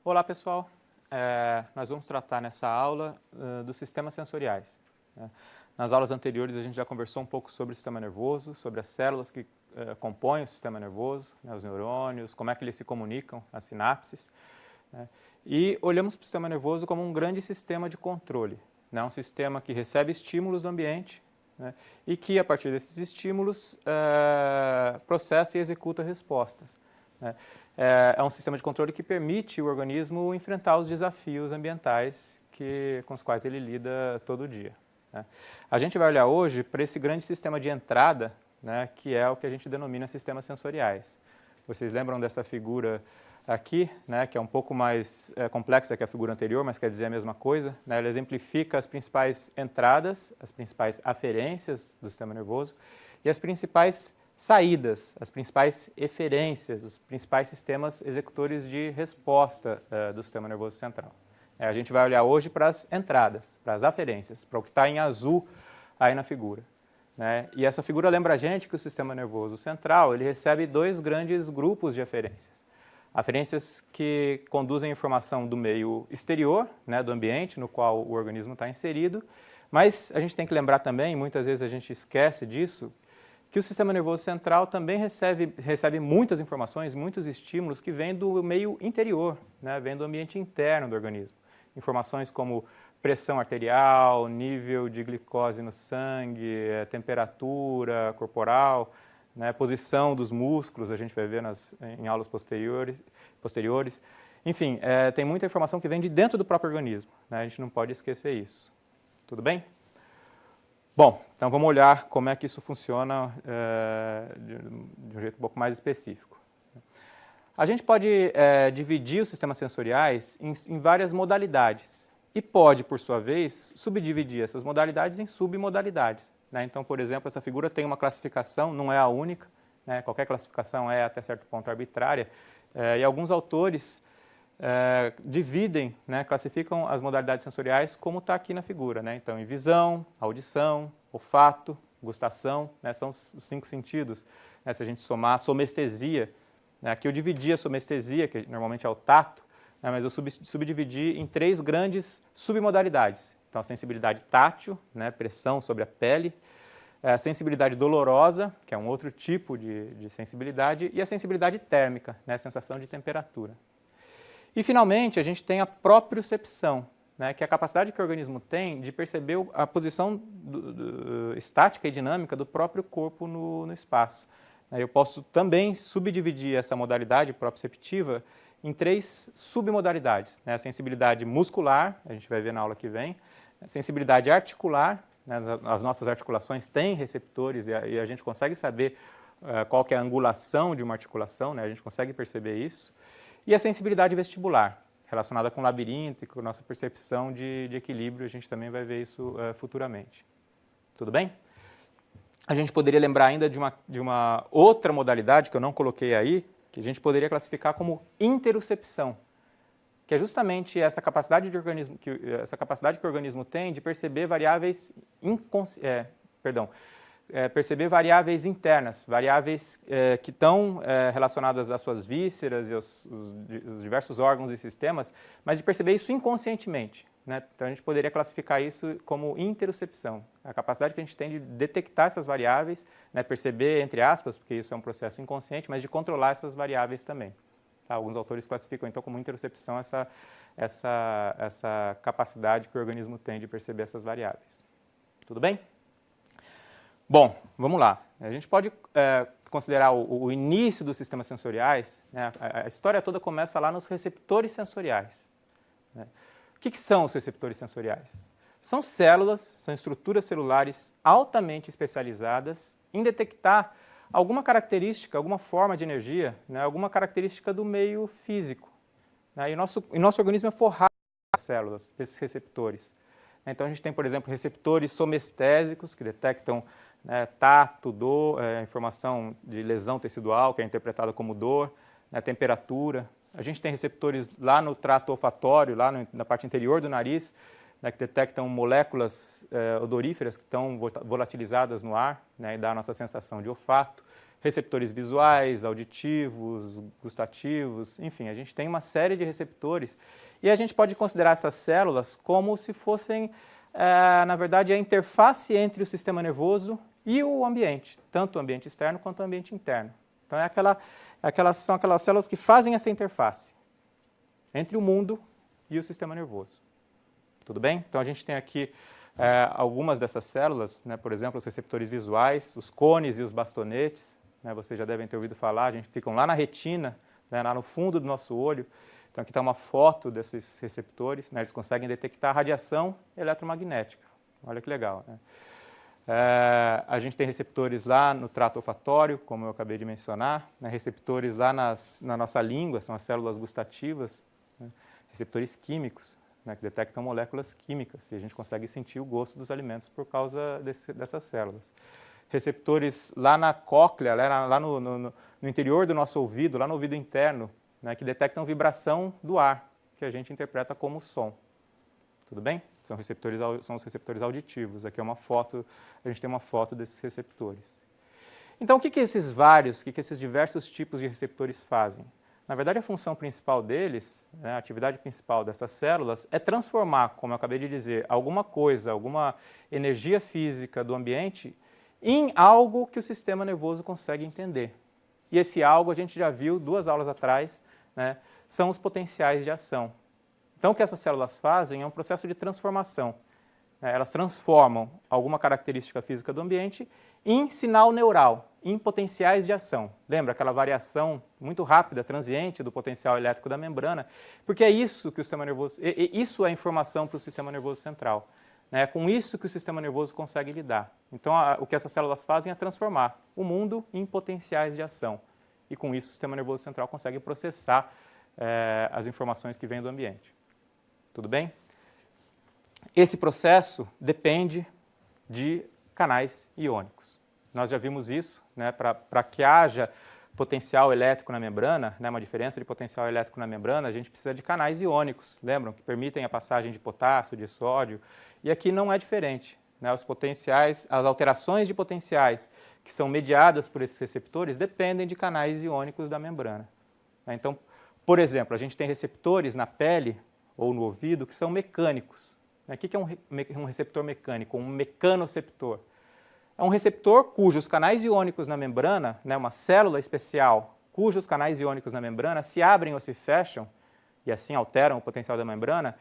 Olá, pessoal. Nós vamos tratar nessa aula dos sistemas sensoriais. Nas aulas anteriores, a gente já conversou um pouco sobre o sistema nervoso, sobre as células que compõem o sistema nervoso, os neurônios, como é que eles se comunicam, as sinapses. E olhamos para o sistema nervoso como um grande sistema de controle, um sistema que recebe estímulos do ambiente e que, a partir desses estímulos, processa e executa respostas. É um sistema de controle que permite o organismo enfrentar os desafios ambientais com os quais ele lida todo dia. A gente vai olhar hoje para esse grande sistema de entrada, que é o que a gente denomina sistemas sensoriais. Vocês lembram dessa figura aqui, que é um pouco mais complexa que a figura anterior, mas quer dizer a mesma coisa. Ela exemplifica as principais entradas, as principais aferências do sistema nervoso e as principais saídas, as principais eferências, os principais sistemas executores de resposta do sistema nervoso central. A gente vai olhar hoje para as entradas, para as aferências, para o que está em azul aí na figura. E essa figura lembra a gente que o sistema nervoso central ele recebe dois grandes grupos de aferências. Aferências que conduzem informação do meio exterior, do ambiente no qual o organismo está inserido, mas a gente tem que lembrar também, muitas vezes a gente esquece disso, que o sistema nervoso central também recebe muitas informações, muitos estímulos que vêm do meio interior, vêm do ambiente interno do organismo. Informações como pressão arterial, nível de glicose no sangue, temperatura corporal, posição dos músculos, a gente vai ver em aulas posteriores. Enfim, tem muita informação que vem de dentro do próprio organismo, a gente não pode esquecer isso. Tudo bem? Bom, então vamos olhar como é que isso funciona de um jeito um pouco mais específico. A gente pode dividir os sistemas sensoriais em várias modalidades e pode, por sua vez, subdividir essas modalidades em submodalidades. Então, por exemplo, essa figura tem uma classificação, não é a única, qualquer classificação é até certo ponto arbitrária, e alguns autores dividem, classificam as modalidades sensoriais como está aqui na figura. Então, em visão, audição, olfato, gustação, são os 5 sentidos. Se a gente somar somestesia, aqui eu dividi a somestesia, que normalmente é o tato, mas eu subdividi em 3 grandes submodalidades. Então, a sensibilidade tátil, pressão sobre a pele, a sensibilidade dolorosa, que é um outro tipo de sensibilidade, e a sensibilidade térmica, sensação de temperatura. E, finalmente, a gente tem a propriocepção, que é a capacidade que o organismo tem de perceber a posição estática e dinâmica do próprio corpo no espaço. Eu posso também subdividir essa modalidade proprioceptiva em 3 submodalidades. A sensibilidade muscular, a gente vai ver na aula que vem, a sensibilidade articular, as nossas articulações têm receptores e a gente consegue saber qual que é a angulação de uma articulação, a gente consegue perceber isso. E a sensibilidade vestibular, relacionada com o labirinto e com a nossa percepção de equilíbrio, a gente também vai ver isso futuramente. Tudo bem? A gente poderia lembrar ainda de uma outra modalidade que eu não coloquei aí, que a gente poderia classificar como interocepção, que é justamente essa capacidade que o organismo tem de perceber variáveis perceber variáveis internas, variáveis que estão relacionadas às suas vísceras e os diversos órgãos e sistemas, mas de perceber isso inconscientemente. Então, a gente poderia classificar isso como interocepção, a capacidade que a gente tem de detectar essas variáveis, perceber, entre aspas, porque isso é um processo inconsciente, mas de controlar essas variáveis também. Alguns autores classificam, então, como interocepção essa capacidade que o organismo tem de perceber essas variáveis. Tudo bem? Bom, vamos lá. A gente pode considerar o início dos sistemas sensoriais, a história toda começa lá nos receptores sensoriais. O que são os receptores sensoriais? São células, são estruturas celulares altamente especializadas em detectar alguma característica, alguma forma de energia, alguma característica do meio físico. E nosso organismo é forrado de células, desses receptores. Então, a gente tem, por exemplo, receptores somestésicos, que detectam tato, dor, informação de lesão tecidual, que é interpretada como dor, temperatura. A gente tem receptores lá no trato olfatório, lá na parte interior do nariz, que detectam moléculas odoríferas que estão volatilizadas no ar, e dá a nossa sensação de olfato. receptores visuais, auditivos, gustativos, enfim, a gente tem uma série de receptores e a gente pode considerar essas células como se fossem, na verdade, a interface entre o sistema nervoso e o ambiente, tanto o ambiente externo quanto o ambiente interno. Então, são aquelas células que fazem essa interface entre o mundo e o sistema nervoso. Tudo bem? Então, a gente tem aqui algumas dessas células, né, por exemplo, os receptores visuais, os cones e os bastonetes, né, vocês já devem ter ouvido falar, a gente ficam lá na retina, né, lá no fundo do nosso olho. Então, aqui está uma foto desses receptores, né, eles conseguem detectar radiação eletromagnética. Olha que legal, né? A gente tem receptores lá no trato olfatório, como eu acabei de mencionar, né, receptores lá na nossa língua, são as células gustativas, né, receptores químicos, né, que detectam moléculas químicas, e a gente consegue sentir o gosto dos alimentos por causa dessas células. Receptores lá na cóclea, lá no interior do nosso ouvido, lá no ouvido interno, né, que detectam vibração do ar, que a gente interpreta como som. Tudo bem? São os receptores auditivos. Aqui é uma foto, a gente tem uma foto desses receptores. Então, o que esses diversos tipos de receptores fazem? Na verdade, a função principal deles, né, a atividade principal dessas células é transformar, como eu acabei de dizer, alguma coisa, alguma energia física do ambiente em algo que o sistema nervoso consegue entender. E esse algo a gente já viu 2 aulas atrás, né, são os potenciais de ação. Então, o que essas células fazem é um processo de transformação. Elas transformam alguma característica física do ambiente em sinal neural, em potenciais de ação. Lembra aquela variação muito rápida, transiente do potencial elétrico da membrana? Porque é isso que o sistema nervoso, isso é informação para o sistema nervoso central. É com isso que o sistema nervoso consegue lidar. Então, o que essas células fazem é transformar o mundo em potenciais de ação. E com isso o sistema nervoso central consegue processar as informações que vêm do ambiente. Tudo bem? Esse processo depende de canais iônicos. Nós já vimos isso, né, para que haja potencial elétrico na membrana, né, uma diferença de potencial elétrico na membrana, a gente precisa de canais iônicos, lembram? Que permitem a passagem de potássio, de sódio, e aqui não é diferente. Né, os potenciais, as alterações de potenciais que são mediadas por esses receptores dependem de canais iônicos da membrana. Então, por exemplo, a gente tem receptores na pele ou no ouvido que são mecânicos. O que é um receptor mecânico? Um mecanoceptor. É um receptor cujos canais iônicos na membrana, né, uma célula especial, cujos canais iônicos na membrana se abrem ou se fecham, e assim alteram o potencial da membrana,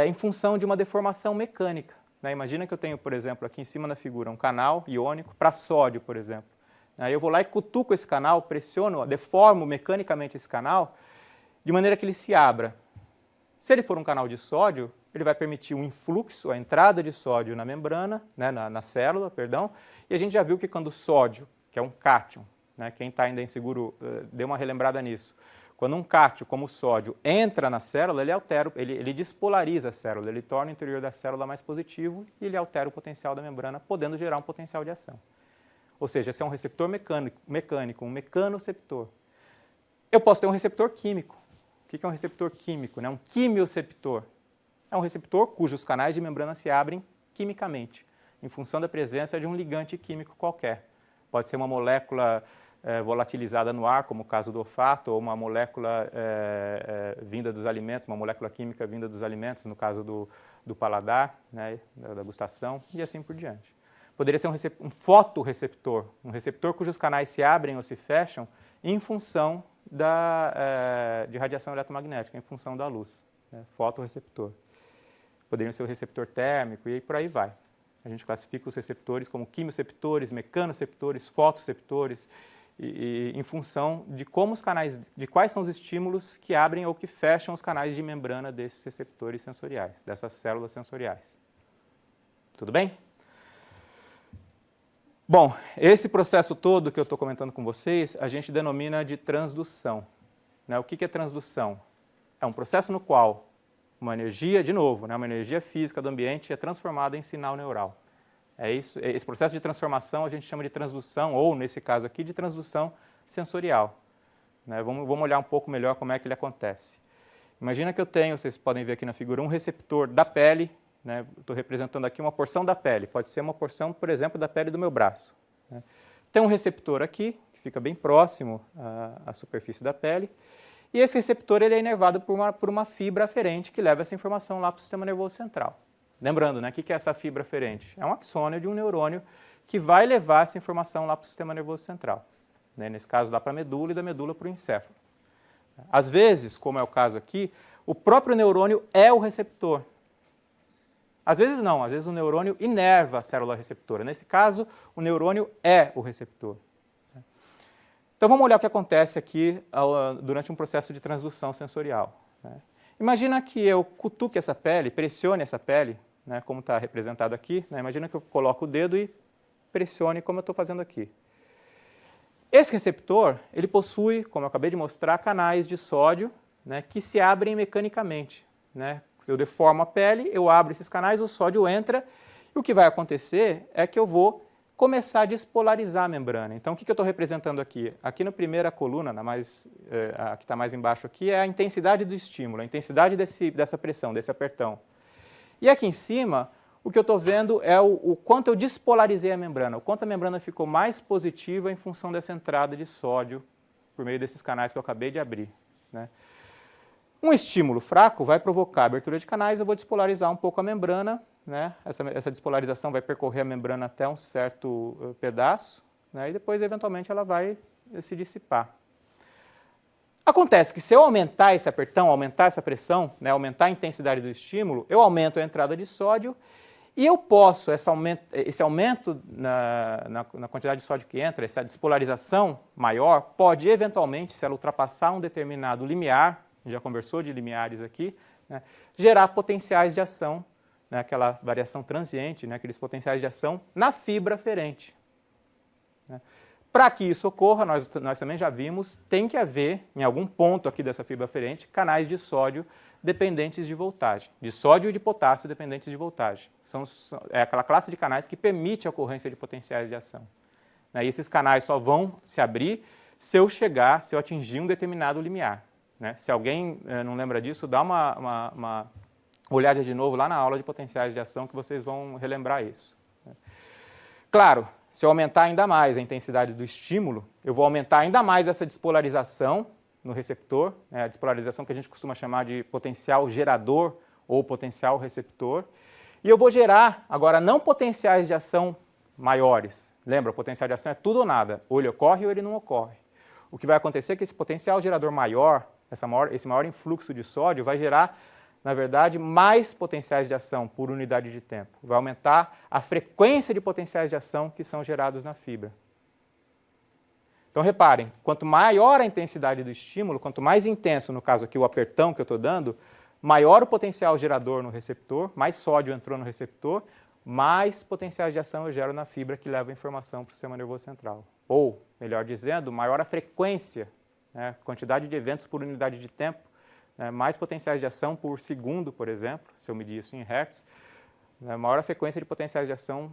em função de uma deformação mecânica. Né? Imagina que eu tenho, por exemplo, aqui em cima da figura, um canal iônico para sódio, por exemplo. Aí eu vou lá e cutuco esse canal, pressiono, deformo mecanicamente esse canal, de maneira que ele se abra. Se ele for um canal de sódio, ele vai permitir um influxo, a entrada de sódio na membrana, né, na célula, perdão, e a gente já viu que quando o sódio, que é um cátion, né, quem está ainda inseguro, dê uma relembrada nisso, quando um cátion, como o sódio, entra na célula, ele despolariza a célula, ele torna o interior da célula mais positivo e ele altera o potencial da membrana, podendo gerar um potencial de ação. Ou seja, esse é um receptor mecânico, um mecanoceptor. Eu posso ter um receptor químico. O que é um receptor químico? Né? Um quimioceptor. É um receptor cujos canais de membrana se abrem quimicamente, em função da presença de um ligante químico qualquer. Pode ser uma molécula volatilizada no ar, como o caso do olfato, ou uma molécula vinda dos alimentos, uma molécula química vinda dos alimentos, no caso do paladar, né, da gustação, e assim por diante. Poderia ser um fotorreceptor, um receptor cujos canais se abrem ou se fecham em função de radiação eletromagnética, em função da luz, né, fotorreceptor. Poderiam ser o receptor térmico e por aí vai. A gente classifica os receptores como quimioceptores, mecanoceptores, fotoceptores, e em função de como os canais, de quais são os estímulos que abrem ou que fecham os canais de membrana desses receptores sensoriais, dessas células sensoriais. Tudo bem? Bom, esse processo todo que eu estou comentando com vocês, a gente denomina de transdução. Né? O que é transdução? É um processo no qual uma energia, de novo, né, uma energia física do ambiente é transformada em sinal neural. É isso, esse processo de transformação a gente chama de transdução, ou nesse caso aqui, de transdução sensorial. Né? Vamos olhar um pouco melhor como é que ele acontece. Imagina que eu tenho, vocês podem ver aqui na figura, um receptor da pele, né? Estou representando aqui uma porção da pele, pode ser uma porção, por exemplo, da pele do meu braço. Né? Tem um receptor aqui, que fica bem próximo à superfície da pele. E esse receptor ele é inervado por uma fibra aferente que leva essa informação lá para o sistema nervoso central. Lembrando, né, o que é essa fibra aferente? É um axônio de um neurônio que vai levar essa informação lá para o sistema nervoso central. Né? Nesse caso, lá para a medula e da medula para o encéfalo. Às vezes, como é o caso aqui, o próprio neurônio é o receptor. Às vezes não, às vezes o neurônio inerva a célula receptora. Nesse caso, o neurônio é o receptor. Então vamos olhar o que acontece aqui durante um processo de transdução sensorial. Imagina que eu cutuque essa pele, pressione essa pele, né, como está representado aqui. Né, imagina que eu coloco o dedo e pressione como eu estou fazendo aqui. Esse receptor, ele possui, como eu acabei de mostrar, canais de sódio, né, que se abrem mecanicamente. Né? Se eu deformo a pele, eu abro esses canais, o sódio entra, e o que vai acontecer é que eu vou começar a despolarizar a membrana. Então, o que eu estou representando aqui? Aqui na primeira coluna, a que está mais embaixo aqui, é a intensidade do estímulo, a intensidade dessa pressão, desse apertão. E aqui em cima, o que eu estou vendo é o quanto eu despolarizei a membrana, o quanto a membrana ficou mais positiva em função dessa entrada de sódio por meio desses canais que eu acabei de abrir. Né? Um estímulo fraco vai provocar a abertura de canais, eu vou despolarizar um pouco a membrana, né? Essa despolarização vai percorrer a membrana até um certo pedaço, né? E depois, eventualmente, ela vai se dissipar. Acontece que se eu aumentar esse apertão, aumentar essa pressão, né? Aumentar a intensidade do estímulo, eu aumento a entrada de sódio e eu posso, esse aumento na quantidade de sódio que entra, essa despolarização maior, pode, eventualmente, se ela ultrapassar um determinado limiar, já conversou de limiares aqui, né, gerar potenciais de ação, né, aquela variação transiente, né, aqueles potenciais de ação na fibra aferente. Né. Para que isso ocorra, nós também já vimos, tem que haver, em algum ponto aqui dessa fibra aferente, canais de sódio dependentes de voltagem, de sódio e de potássio dependentes de voltagem. É aquela classe de canais que permite a ocorrência de potenciais de ação. Né, e esses canais só vão se abrir se eu atingir um determinado limiar. Né? Se alguém não lembra disso, dá uma olhada de novo lá na aula de potenciais de ação que vocês vão relembrar isso. Né? Claro, se eu aumentar ainda mais a intensidade do estímulo, eu vou aumentar ainda mais essa despolarização no receptor, né? A despolarização que a gente costuma chamar de potencial gerador ou potencial receptor, e eu vou gerar, agora, não potenciais de ação maiores. Lembra, o potencial de ação é tudo ou nada, ou ele ocorre ou ele não ocorre. O que vai acontecer é que esse potencial gerador maior, esse maior influxo de sódio vai gerar, na verdade, mais potenciais de ação por unidade de tempo. Vai aumentar a frequência de potenciais de ação que são gerados na fibra. Então, reparem, quanto maior a intensidade do estímulo, quanto mais intenso, no caso aqui, o apertão que eu estou dando, maior o potencial gerador no receptor, mais sódio entrou no receptor, mais potenciais de ação eu gero na fibra que leva a informação para o sistema nervoso central. Ou, melhor dizendo, maior a frequência, né, quantidade de eventos por unidade de tempo, né, mais potenciais de ação por segundo, por exemplo, se eu medir isso em hertz, né, maior a frequência de potenciais de ação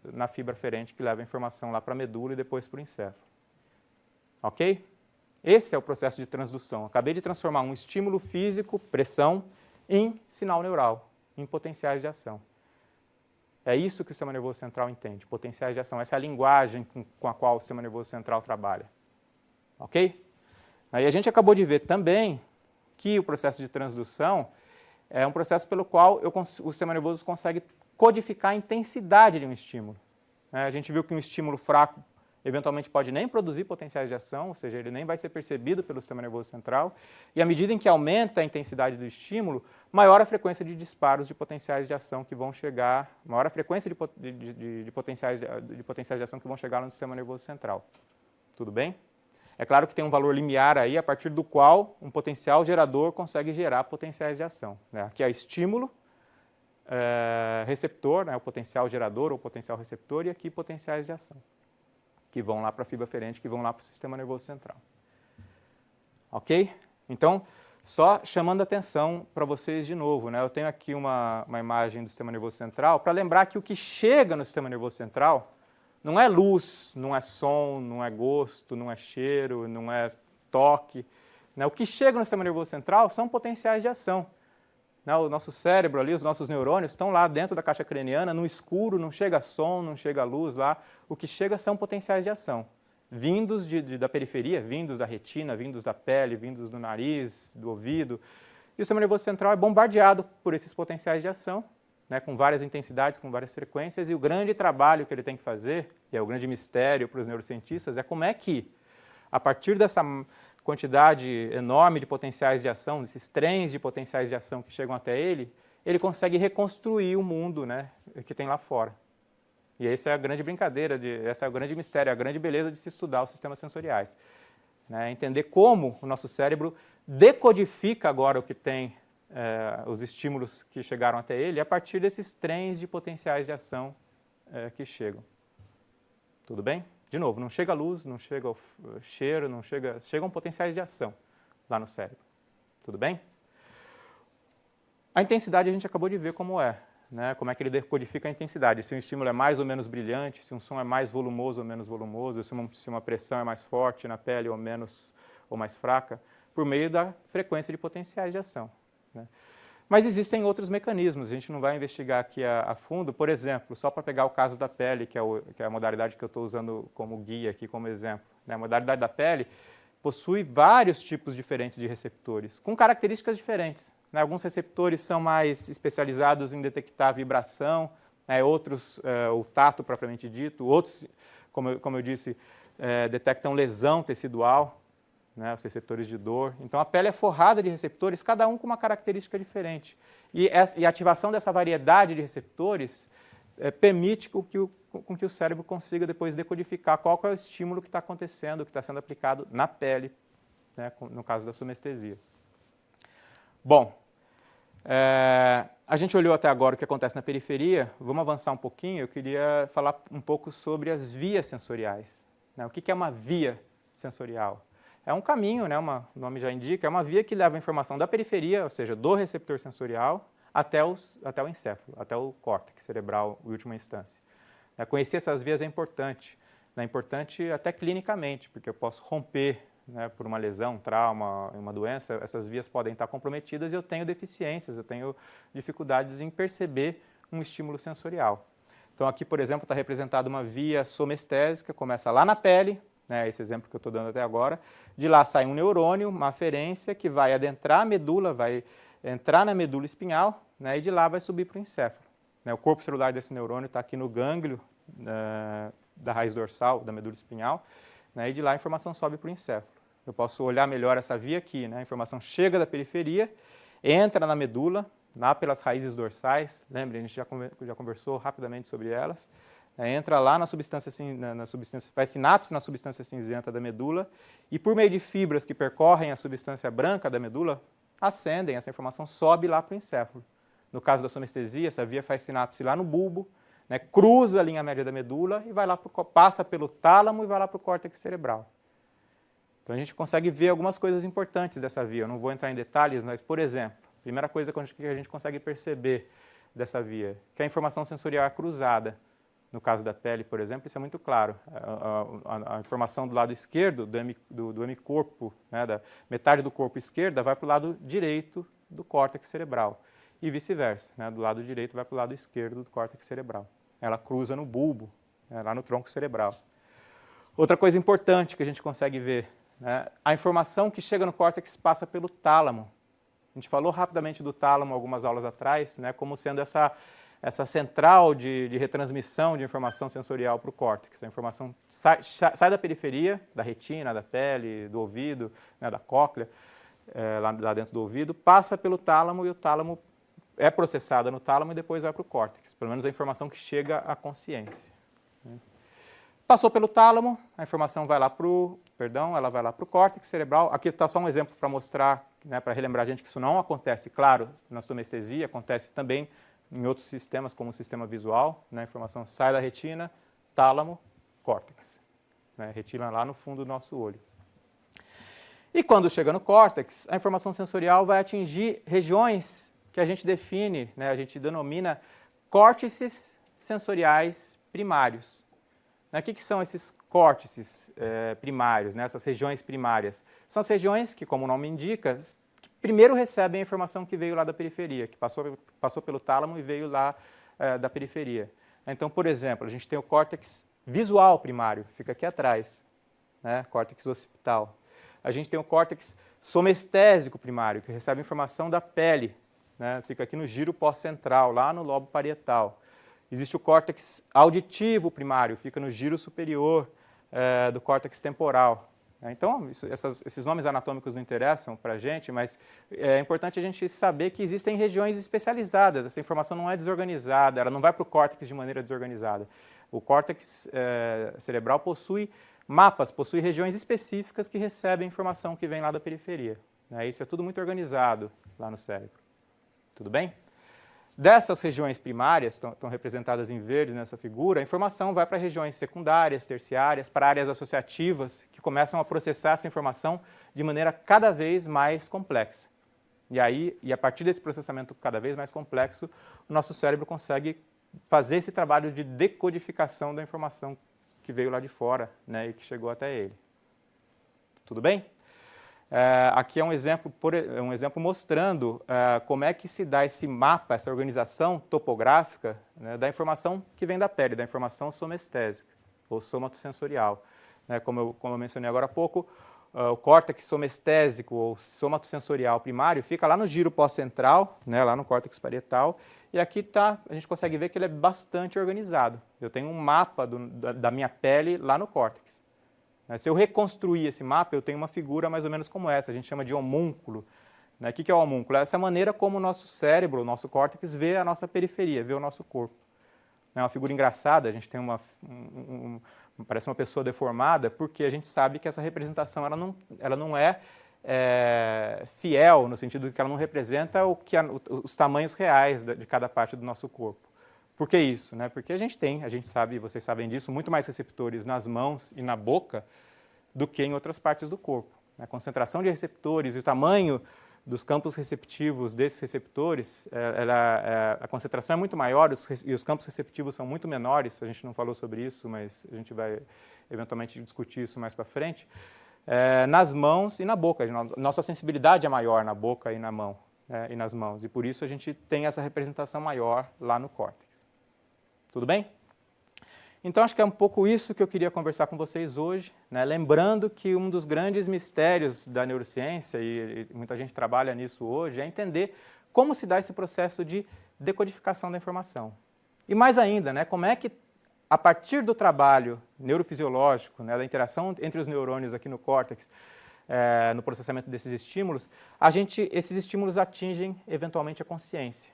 na fibra aferente que leva a informação lá para a medula e depois para o encéfalo. Ok? Esse é o processo de transdução. Acabei de transformar um estímulo físico, pressão, em sinal neural, em potenciais de ação. É isso que o sistema nervoso central entende, potenciais de ação. Essa é a linguagem com a qual o sistema nervoso central trabalha. Ok? Aí a gente acabou de ver também que o processo de transdução é um processo pelo qual o sistema nervoso consegue codificar a intensidade de um estímulo. A gente viu que um estímulo fraco eventualmente pode nem produzir potenciais de ação, ou seja, ele nem vai ser percebido pelo sistema nervoso central, e à medida em que aumenta a intensidade do estímulo, maior a frequência de disparos de potenciais de ação que vão chegar, maior a frequência de potenciais de ação que vão chegar no sistema nervoso central. Tudo bem? É claro que tem um valor limiar aí, a partir do qual um potencial gerador consegue gerar potenciais de ação. Né? Aqui é estímulo, receptor, né? O potencial gerador ou potencial receptor, e aqui potenciais de ação, que vão lá para a fibra aferente, que vão lá para o sistema nervoso central. Ok? Então, só chamando a atenção para vocês de novo, né? Eu tenho aqui uma imagem do sistema nervoso central para lembrar que o que chega no sistema nervoso central não é luz, não é som, não é gosto, não é cheiro, não é toque. Né? O que chega no sistema nervoso central são potenciais de ação. Né? O nosso cérebro ali, os nossos neurônios estão lá dentro da caixa craniana, no escuro, não chega som, não chega luz lá. O que chega são potenciais de ação. vindos da periferia, vindos da retina, vindos da pele, vindos do nariz, do ouvido. E o sistema nervoso central é bombardeado por esses potenciais de ação, né, com várias intensidades, com várias frequências, e o grande trabalho que ele tem que fazer, e é o grande mistério para os neurocientistas, é como é que, a partir dessa quantidade enorme de potenciais de ação, desses trens de potenciais de ação que chegam até ele consegue reconstruir o mundo, né, que tem lá fora. E essa é a grande brincadeira, esse é o grande mistério, a grande beleza de se estudar os sistemas sensoriais. Né, entender como o nosso cérebro decodifica agora o que tem, os estímulos que chegaram até ele, a partir desses trens de potenciais de ação que chegam. Tudo bem? De novo, não chega a luz, não chega o cheiro, chegam potenciais de ação lá no cérebro. Tudo bem? A intensidade a gente acabou de ver como é, né? Como é que ele decodifica a intensidade, se um estímulo é mais ou menos brilhante, se um som é mais volumoso ou menos volumoso, se uma pressão é mais forte na pele ou menos ou mais fraca, por meio da frequência de potenciais de ação. Né? Mas existem outros mecanismos, a gente não vai investigar aqui a fundo, por exemplo, só para pegar o caso da pele, que é a modalidade que eu estou usando como guia aqui, como exemplo. Né? A modalidade da pele possui vários tipos diferentes de receptores, com características diferentes. Né? Alguns receptores são mais especializados em detectar vibração, né? Outros, o tato propriamente dito, outros, como eu disse, detectam lesão tecidual, né, os receptores de dor. Então, a pele é forrada de receptores, cada um com uma característica diferente. E a ativação dessa variedade de receptores permite com que o cérebro consiga depois decodificar qual é o estímulo que está acontecendo, que está sendo aplicado na pele, né, no caso da somestesia. Bom, a gente olhou até agora o que acontece na periferia, vamos avançar um pouquinho, eu queria falar um pouco sobre as vias sensoriais. Né? O que é uma via sensorial? É um caminho, né, o nome já indica, é uma via que leva a informação da periferia, ou seja, do receptor sensorial, até o encéfalo, até o córtex cerebral, em última instância. Conhecer essas vias é importante até clinicamente, porque eu posso romper, né, por uma lesão, um trauma, uma doença, essas vias podem estar comprometidas e eu tenho deficiências, eu tenho dificuldades em perceber um estímulo sensorial. Então aqui, por exemplo, está representada uma via somestésica, começa lá na pele, né, esse exemplo que eu estou dando até agora, de lá sai um neurônio, uma aferência que vai adentrar a medula, vai entrar na medula espinhal, né, e de lá vai subir para o encéfalo. Né, o corpo celular desse neurônio está aqui no gânglio da raiz dorsal, da medula espinhal, né, e de lá a informação sobe para o encéfalo. Eu posso olhar melhor essa via aqui, né, a informação chega da periferia, entra na medula, lá pelas raízes dorsais, lembrem, a gente já conversou rapidamente sobre elas, entra lá na substância, faz sinapse na substância cinzenta da medula e por meio de fibras que percorrem a substância branca da medula, ascendem, essa informação sobe lá para o encéfalo. No caso da somestesia, essa via faz sinapse lá no bulbo, né, cruza a linha média da medula e vai lá passa pelo tálamo e vai lá para o córtex cerebral. Então a gente consegue ver algumas coisas importantes dessa via, eu não vou entrar em detalhes, mas por exemplo, a primeira coisa que a gente consegue perceber dessa via, que a informação sensorial é cruzada. No caso da pele, por exemplo, isso é muito claro. A informação do lado esquerdo do hemicorpo, né, da metade do corpo esquerda, vai para o lado direito do córtex cerebral. E vice-versa, né, do lado direito vai para o lado esquerdo do córtex cerebral. Ela cruza no bulbo, né, lá no tronco cerebral. Outra coisa importante que a gente consegue ver, né, a informação que chega no córtex passa pelo tálamo. A gente falou rapidamente do tálamo algumas aulas atrás, né, como sendo essa central de retransmissão de informação sensorial para o córtex. A informação sai da periferia, da retina, da pele, do ouvido, né, da cóclea, lá dentro do ouvido, passa pelo tálamo e o tálamo é processada no tálamo e depois vai para o córtex, pelo menos a informação que chega à consciência. Passou pelo tálamo, a informação vai lá para o córtex cerebral. Aqui está só um exemplo para mostrar, né, para relembrar a gente que isso não acontece, claro, na somestesia, acontece também em outros sistemas, como o sistema visual, né, a informação sai da retina, tálamo, córtex. Né, retina lá no fundo do nosso olho. E quando chega no córtex, a informação sensorial vai atingir regiões que a gente define, né, a gente denomina córtices sensoriais primários. O que são esses córtices primários, né, essas regiões primárias? São as regiões que, como o nome indica, primeiro recebem a informação que veio lá da periferia, que passou pelo tálamo e veio lá da periferia. Então, por exemplo, a gente tem o córtex visual primário, fica aqui atrás. né, córtex occipital. A gente tem o córtex somestésico primário, que recebe informação da pele, né, fica aqui no giro pós-central, lá no lobo parietal. Existe o córtex auditivo primário, fica no giro superior do córtex temporal. Então, esses nomes anatômicos não interessam para a gente, mas é importante a gente saber que existem regiões especializadas, essa informação não é desorganizada, ela não vai para o córtex de maneira desorganizada. O córtex cerebral possui mapas, possui regiões específicas que recebem informação que vem lá da periferia. Isso é tudo muito organizado lá no cérebro. Tudo bem? Dessas regiões primárias, estão representadas em verde nessa figura, a informação vai para regiões secundárias, terciárias, para áreas associativas, que começam a processar essa informação de maneira cada vez mais complexa. E a partir desse processamento cada vez mais complexo, o nosso cérebro consegue fazer esse trabalho de decodificação da informação que veio lá de fora, né, e que chegou até ele. Tudo bem? Aqui é um exemplo mostrando como é que se dá esse mapa, essa organização topográfica, né, da informação que vem da pele, da informação somestésica ou somatosensorial. Como eu mencionei agora há pouco, o córtex somestésico ou somatosensorial primário fica lá no giro pós-central, né, lá no córtex parietal, e aqui a gente consegue ver que ele é bastante organizado. Eu tenho um mapa da minha pele lá no córtex. Se eu reconstruir esse mapa, eu tenho uma figura mais ou menos como essa, a gente chama de homúnculo. O que é o homúnculo? É essa maneira como o nosso cérebro, o nosso córtex, vê a nossa periferia, vê o nosso corpo. É uma figura engraçada, a gente tem parece uma pessoa deformada, porque a gente sabe que essa representação ela não é fiel, no sentido de que ela não representa os tamanhos reais de cada parte do nosso corpo. Por que isso? Porque a gente sabe, vocês sabem disso, muito mais receptores nas mãos e na boca do que em outras partes do corpo. A concentração de receptores e o tamanho dos campos receptivos desses receptores, a concentração é muito maior e os campos receptivos são muito menores, a gente não falou sobre isso, mas a gente vai eventualmente discutir isso mais para frente, nas mãos e na boca. Nossa sensibilidade é maior na boca e na mão, e nas mãos, e por isso a gente tem essa representação maior lá no córtex. Tudo bem? Então, acho que é um pouco isso que eu queria conversar com vocês hoje, né? Lembrando que um dos grandes mistérios da neurociência, e muita gente trabalha nisso hoje, é entender como se dá esse processo de decodificação da informação. E mais ainda, como é que, a partir do trabalho neurofisiológico, da interação entre os neurônios aqui no córtex, no processamento desses estímulos, esses estímulos atingem, eventualmente, a consciência.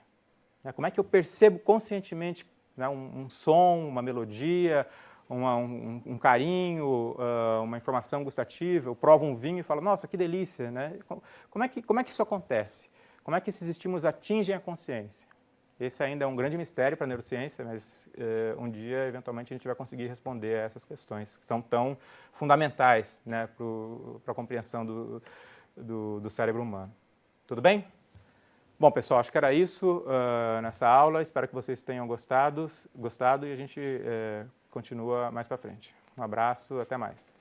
Como é que eu percebo conscientemente um som, uma melodia, um carinho, uma informação gustativa, eu provo um vinho e falo, nossa, que delícia, Como é que isso acontece? Como é que esses estímulos atingem a consciência? Esse ainda é um grande mistério para a neurociência, mas um dia, eventualmente, a gente vai conseguir responder a essas questões, que são tão fundamentais para a compreensão do cérebro humano. Tudo bem? Bom, pessoal, acho que era isso nessa aula. Espero que vocês tenham gostado e a gente continua mais para frente. Um abraço, até mais.